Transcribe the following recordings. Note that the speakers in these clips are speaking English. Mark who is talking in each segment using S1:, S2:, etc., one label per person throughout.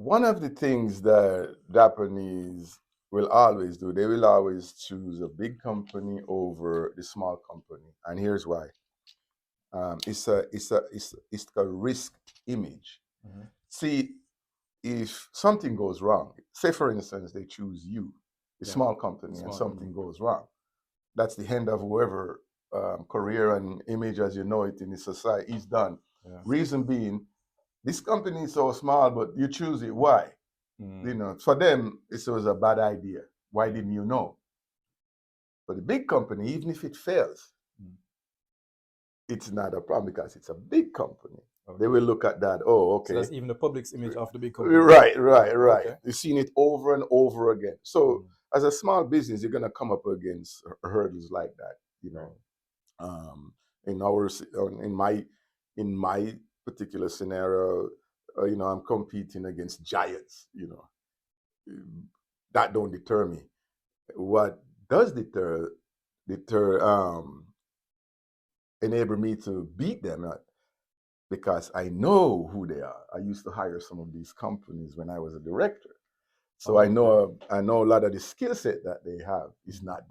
S1: one of the things that Japanese will always do, they will always choose a big company over the small company, and here's why. It's a risk image.
S2: Mhm.
S1: See, if something goes wrong, say for instance they choose you, a
S2: Yeah.
S1: small company, and
S2: Small.
S1: something goes wrong, that's the end of whoever career and image as you know it in the society is done.
S2: Yeah.
S1: Reason being, this company is so small, but you choose it. Why?
S2: Mm.
S1: You know, for them, this was a bad idea. Why didn't you know? For the big company, even if it fails,
S2: Mm.
S1: it's not a problem because it's a big company.
S2: Okay.
S1: They will look at that. Oh, okay.
S2: So that's even the public's image of the big company.
S1: Right.
S2: Okay.
S1: You've seen it over and over again. So,
S2: Mm.
S1: as a small business, you're gonna come up against hurdles like that. You know, in our in my particular scenario, you know, I'm competing against giants. You know, that don't deter me. What does deter enable me to beat them because I know who they are. I used to hire some of these companies when I was a director. So
S2: Oh,
S1: I know a lot of the skill set that they have is not,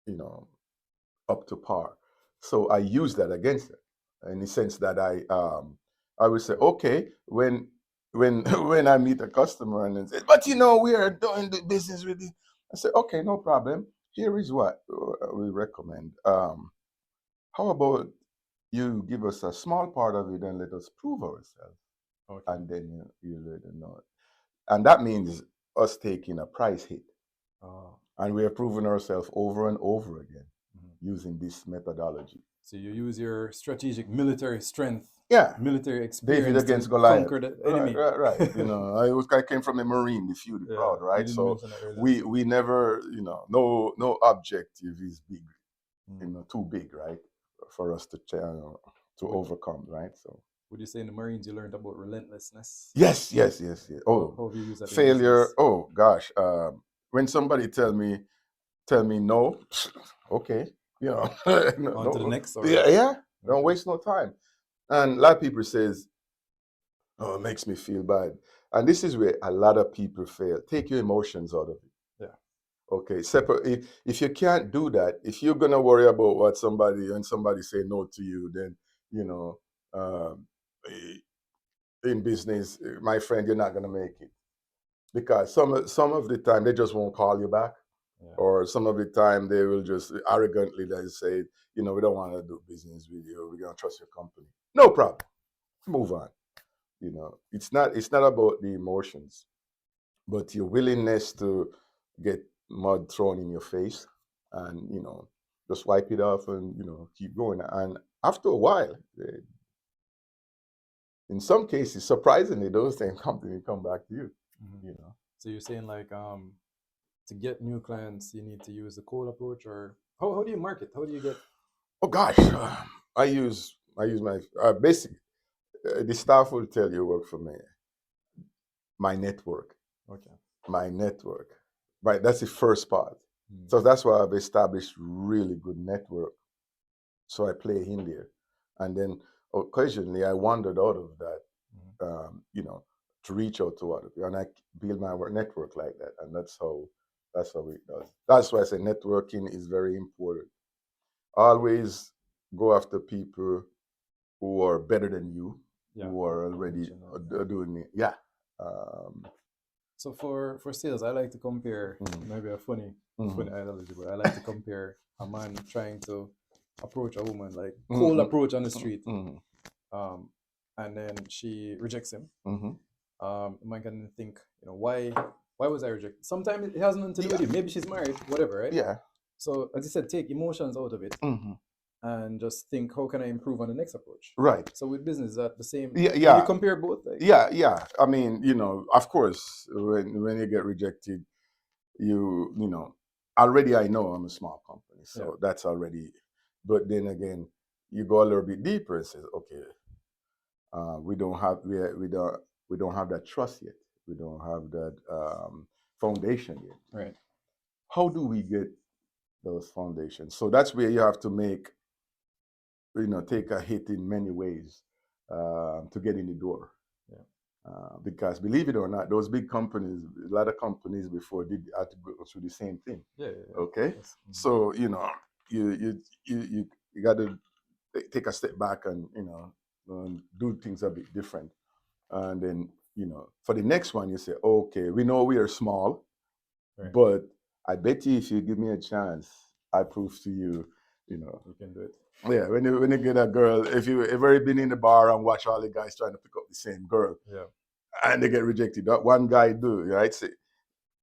S1: you know, up to par. So I use that against them in the sense that I would say, okay, when when I meet a customer and they say, but you know, we are doing the business with you. I say, okay, no problem. Here is what we recommend. How about you give us a small part of it and let us prove ourselves,
S2: Okay.
S1: and then you let them know. And that means us taking a price hit.
S2: Oh.
S1: And we are proving ourselves over and over again
S2: Mhm.
S1: using this methodology.
S2: So you use your strategic military strength,
S1: Yeah,
S2: military
S1: David
S2: experience to
S1: against Goliath.
S2: conquer the enemy.
S1: Right. You know, I came from the Marine, the few, the
S2: Yeah,
S1: proud,
S2: you
S1: right?
S2: didn't
S1: So
S2: mention that earlier.
S1: we never, you know, no objective is big, you
S2: Mm.
S1: know, too big, right, for us to
S2: Would,
S1: overcome, right? So
S2: would you say in the Marines you learned about relentlessness?
S1: yes. Oh,
S2: How have you used that in
S1: failure.
S2: business?
S1: Oh gosh, when somebody tell me no, okay, you know,
S2: On to the next, or
S1: yeah, don't
S2: okay.
S1: waste no time. And a lot of people says, oh, it makes me feel bad. And this is where a lot of people fail. Take your emotions out of it.
S2: Yeah.
S1: Okay, separate. If you can't do that, if you're gonna worry about what somebody and somebody say no to you, then you know, um, in business, my friend, you're not gonna make it because some of the time they just won't call you back,
S2: Yeah.
S1: or some of the time they will just arrogantly they say, you know, we don't want to do business with you. We're gonna trust your company. No problem. Move on. You know, it's not about the emotions, but your willingness to get mud thrown in your face, and you know, just wipe it off and you know keep going. And after a while, in some cases, surprisingly, those same companies come back to you.
S2: Mhm.
S1: You know.
S2: So you're saying like to get new clients you need to use the cold approach, or how do you market? How do you get?
S1: Oh gosh, I use my basic. The staff will tell you work for me. My network,
S2: Okay.
S1: my network. Right, that's the first part.
S2: Mm.
S1: So that's why I've established really good network. So I play in there, and then occasionally I wandered out of that,
S2: Mhm.
S1: you know, to reach out to other people, and I build my network like that, and that's how it does. That's why I say networking is very important. Always go after people who are better than you,
S2: Yeah.
S1: who are
S2: You
S1: already
S2: mentioned that, yeah.
S1: doing it. Yeah. Um,
S2: So for sales, I like to compare,
S1: mhm,
S2: maybe a funny
S1: mhm,
S2: analogy, but I like to compare a man trying to approach a woman, like cold
S1: mhm,
S2: approach on the street,
S1: mhm,
S2: um, and then she rejects him.
S1: mhm.
S2: The man can think, why was I rejected? Sometimes it has nothing to do with
S1: Yeah,
S2: you. Maybe she's married, whatever, right?
S1: yeah.
S2: So as I said, take emotions out of it
S1: Mhm.
S2: and just think, how can I improve on the next approach?
S1: Right.
S2: So with business, is that the same?
S1: Yeah,
S2: Can you
S1: yeah,
S2: compare both? Like,
S1: yeah. I mean, you know, of course, when you get rejected, you know, already I know I'm a small company,
S2: yeah,
S1: so that's already. But then again, you go a little bit deeper and says, okay, we don't have that trust yet. We don't have that foundation yet.
S2: right.
S1: How do we get those foundations? So that's where you have to make, you know, take a hit in many ways to get in the door.
S2: Yeah.
S1: Because believe it or not, those big companies, a lot of companies before did had to go through the same thing.
S2: Yeah.
S1: Okay,
S2: Yes.
S1: so you you you got to take a step back and do things a bit different, and then for the next one you say, okay, we know we are small,
S2: Right.
S1: but I bet you if you give me a chance, I prove to you,
S2: You can do it.
S1: yeah, when you get a girl, if you ever been in the bar and watch all the guys trying to pick up the same girl
S2: Yeah.
S1: and they get rejected, that one guy do, right? Say,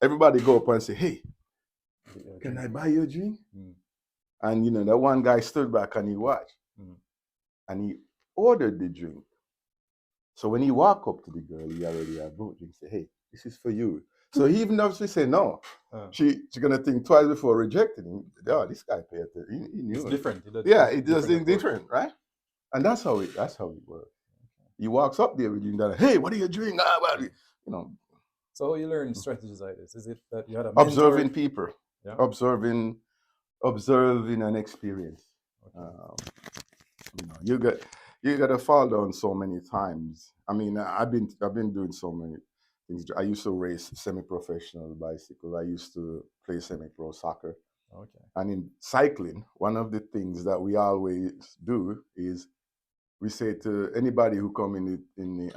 S1: everybody go up and say, hey, can I buy you a drink?
S2: Mm.
S1: And that one guy stood back and he watched
S2: Mm.
S1: and he ordered the drink. So when he walk up to the girl, he already had bought drink. Say, hey, this is for you. So even though she say no, she gonna think twice before rejecting him. Oh, this guy paid attention. He
S2: It's
S1: knew it.
S2: different.
S1: Yeah, it does things
S2: approach.
S1: different, right? And that's how it works. He walks up there with you and that, hey, what are you doing?
S2: So how you learn strategies like this? Is it that you had a mentor?
S1: Observing people,
S2: Yeah.
S1: observing an experience.
S2: Okay.
S1: You got to fall down so many times. I mean, I've been doing so many things. I used to race semi-professional bicycle. I used to play semi-pro soccer.
S2: Okay.
S1: And in cycling, one of the things that we always do is we say to anybody who come in the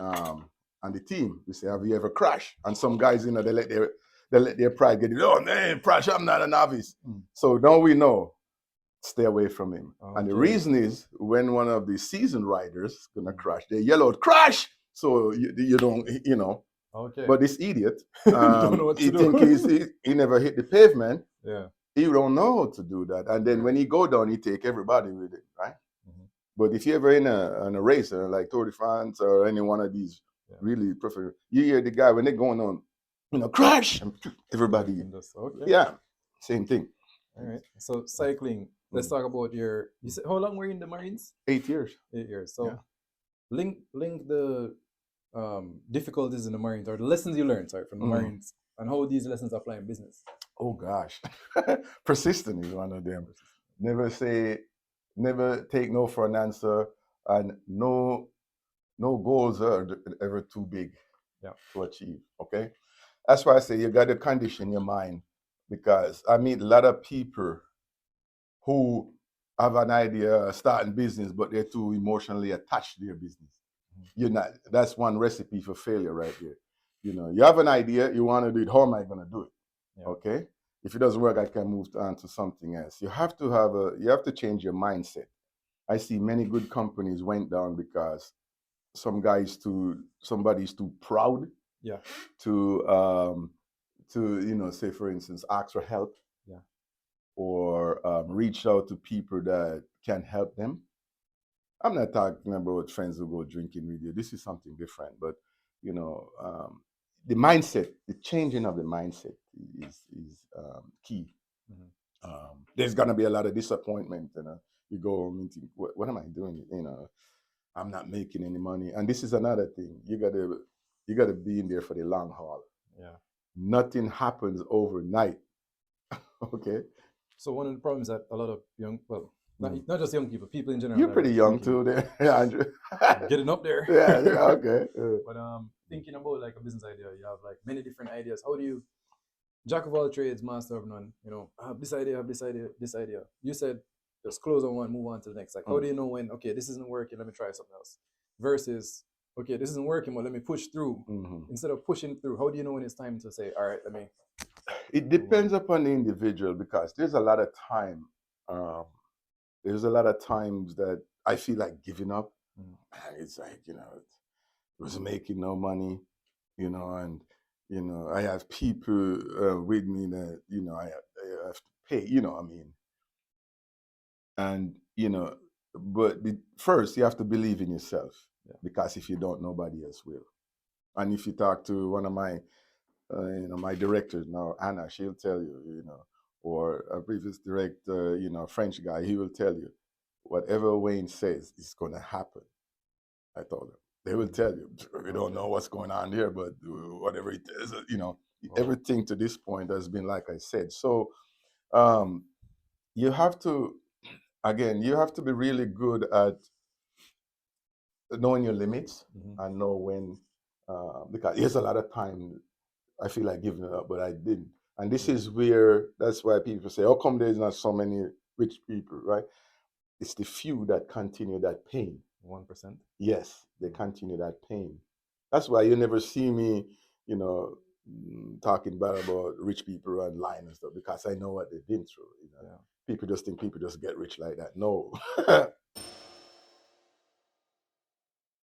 S1: on the team, we say, have you ever crashed? And some guys, they let their pride get it. Oh man, crash! I'm not a novice. So now we know, stay away from him.
S2: Okay.
S1: And the reason is when one of the seasoned riders gonna crash, they yell out crash. So you don't.
S2: Okay.
S1: But this idiot,
S2: Don't know what to
S1: he
S2: do.
S1: think he never hit the pavement.
S2: Yeah.
S1: He don't know how to do that. And then when he go down, he take everybody with it, right? But if you ever in a racer like Tour de France or any one of these really professional, you hear the guy when they're going on, crash, and everybody.
S2: Okay.
S1: Yeah, same thing.
S2: All right. So cycling. Let's talk about your. You said how long were you in the Marines?
S1: 8 years.
S2: 8 years. So link the difficulties in the Marines or the lessons you learned, from the Marines, and how these lessons apply in business.
S1: Oh gosh, persistent is one of them. Never take no for an answer, and no goals are ever too big to achieve. Okay, that's why I say you got to condition your mind, because I meet a lot of people who have an idea of starting business, but they're too emotionally attached to their business. You're not. That's one recipe for failure right there. You have an idea, you want to do it. How am I going to do it? Yeah. Okay. If it doesn't work, I can move on to something else. You have to change your mindset. I see many good companies went down because somebody's too proud. Yeah. To say for instance, ask for help. Yeah. Or reach out to people that can help them. I'm not talking about friends who go drinking with you. This is something different. But the mindset, the changing of the mindset is key. There's gonna be a lot of disappointment. You go home and think, what am I doing? I'm not making any money. And this is another thing. You gotta be in there for the long haul. Yeah. Nothing happens overnight. Okay.
S2: So one of the problems that a lot of not just young people in general.
S1: You're pretty young too, there, Andrew.
S2: Getting up there.
S1: Yeah. Okay.
S2: But thinking about like a business idea, you have like many different ideas. How do you, jack of all trades, master of none? I have this idea, this idea. You said just close on one, move on to the next. Like, how do you know when? Okay, this isn't working. Let me try something else. Versus, okay, this isn't working, but let me push through. Instead of pushing through, how do you know when it's time to say, all right, let me?
S1: It depends upon the individual, because there's a lot of time. There's a lot of times that I feel like giving up. And it's like, it was making no money, and, I have people with me that, I have to pay, I mean. And, but first you have to believe in yourself, because if you don't, nobody else will. And if you talk to one of my, my directors now, Anna, she'll tell you, or a previous director, French guy, he will tell you, whatever Wayne says is going to happen. I told them. They will tell you, we don't know what's going on here, but whatever it is, everything to this point has been like I said. So you have to be really good at knowing your limits and know when because there's a lot of time I feel like giving it up, but I didn't. And this
S2: Yeah.
S1: is where that's why people say, "How come there's not so many rich people?" Right? It's the few that continue that pain.
S2: 1%.
S1: Yes, they continue that pain. That's why you never see me, talking bad about rich people and lying and stuff because I know what they've been through.
S2: Yeah.
S1: People just think people just get rich like that. No,